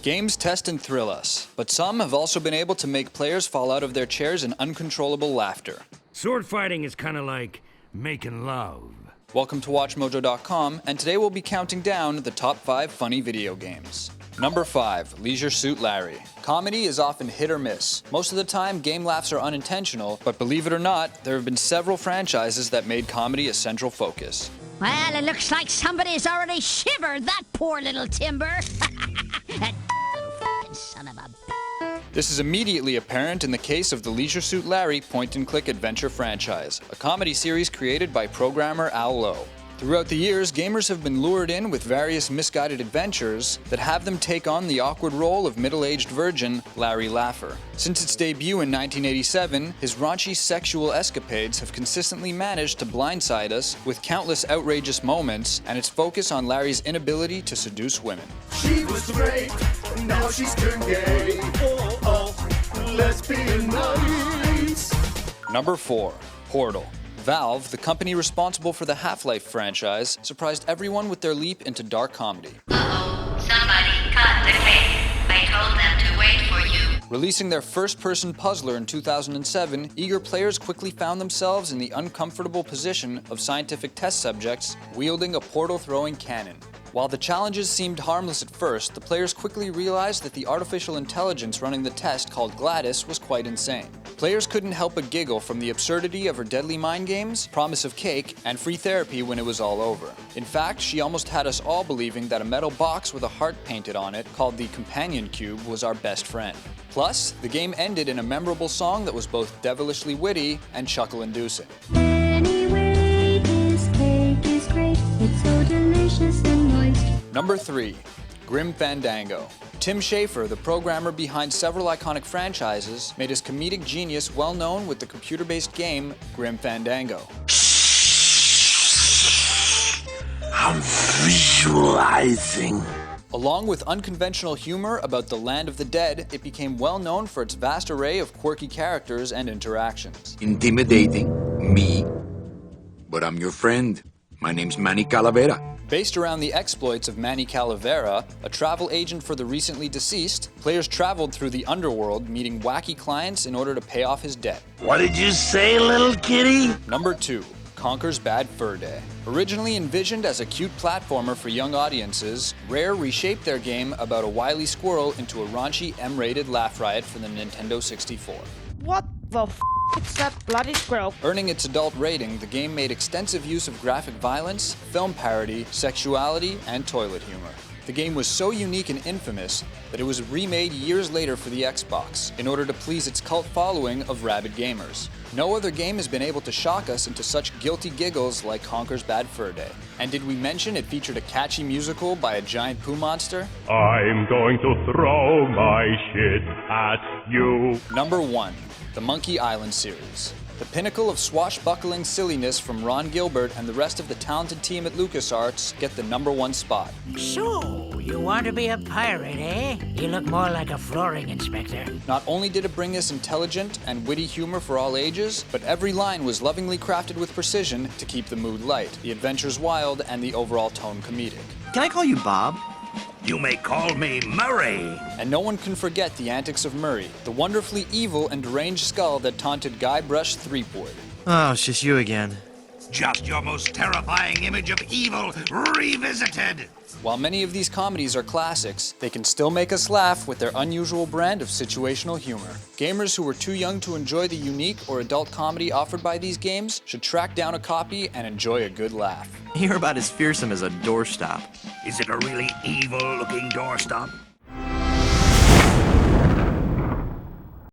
Games test and thrill us, but some have also been able to make players fall out of their chairs in uncontrollable laughter. Sword fighting is kind of like making love. Welcome to WatchMojo.com, and today we'll be counting down the top 5 funny video games. Number 5, Leisure Suit Larry. Comedy is often hit or miss. Most of the time, game laughs are unintentional, but believe it or not, there have been several franchises that made comedy a central focus. Well, it looks like somebody's already shivered that poor little timber. That f***ing son of a... This is immediately apparent in the case of the Leisure Suit Larry point-and-click adventure franchise, a comedy series created by programmer Al Lowe. Throughout the years, gamers have been lured in with various misguided adventures that have them take on the awkward role of middle-aged virgin Larry Laffer. Since its debut in 1987, his raunchy sexual escapades have consistently managed to blindside us with countless outrageous moments and its focus on Larry's inability to seduce women. She was great, now she's turned gay. Oh, lesbian nights. Number 4, Portal. Valve, the company responsible for the Half-Life franchise, surprised everyone with their leap into dark comedy. Uh-oh, somebody cut the cake. I told them to wait for you. Releasing their first-person puzzler in 2007, eager players quickly found themselves in the uncomfortable position of scientific test subjects wielding a portal-throwing cannon. While the challenges seemed harmless at first, the players quickly realized that the artificial intelligence running the test, called Gladys, was quite insane. Players couldn't help but giggle from the absurdity of her deadly mind games, promise of cake, and free therapy when it was all over. In fact, she almost had us all believing that a metal box with a heart painted on it, called the Companion Cube, was our best friend. Plus, the game ended in a memorable song that was both devilishly witty and chuckle-inducing. Anyway, this cake is great. It's so delicious and moist. Number 3, Grim Fandango. Tim Schafer, the programmer behind several iconic franchises, made his comedic genius well known with the computer-based game Grim Fandango. I'm visualizing. Along with unconventional humor about the land of the dead, it became well known for its vast array of quirky characters and interactions. Intimidating, me, but I'm your friend. My name's Manny Calavera. Based around the exploits of Manny Calavera, a travel agent for the recently deceased, players traveled through the underworld meeting wacky clients in order to pay off his debt. What did you say, little kitty? Number 2, Conker's Bad Fur Day. Originally envisioned as a cute platformer for young audiences, Rare reshaped their game about a wily squirrel into a raunchy M-rated laugh riot for the Nintendo 64. What the f*** is that bloody squirrel? Earning its adult rating, the game made extensive use of graphic violence, film parody, sexuality, and toilet humor. The game was so unique and infamous that it was remade years later for the Xbox in order to please its cult following of rabid gamers. No other game has been able to shock us into such guilty giggles like Conker's Bad Fur Day. And did we mention it featured a catchy musical by a giant poo monster? I'm going to throw my shit at you. Number 1, the Monkey Island series. The pinnacle of swashbuckling silliness from Ron Gilbert and the rest of the talented team at LucasArts get the number 1 spot. So, you want to be a pirate, eh? You look more like a flooring inspector. Not only did it bring us intelligent and witty humor for all ages, but every line was lovingly crafted with precision to keep the mood light, the adventures wild, and the overall tone comedic. Can I call you Bob? You may call me Murray. And no one can forget the antics of Murray, the wonderfully evil and deranged skull that taunted Guybrush Threepwood. Oh, it's just you again. Just your most terrifying image of evil revisited. While many of these comedies are classics, they can still make us laugh with their unusual brand of situational humor. Gamers who were too young to enjoy the unique or adult comedy offered by these games should track down a copy and enjoy a good laugh. You're about as fearsome as a doorstop. Is it a really evil-looking doorstop?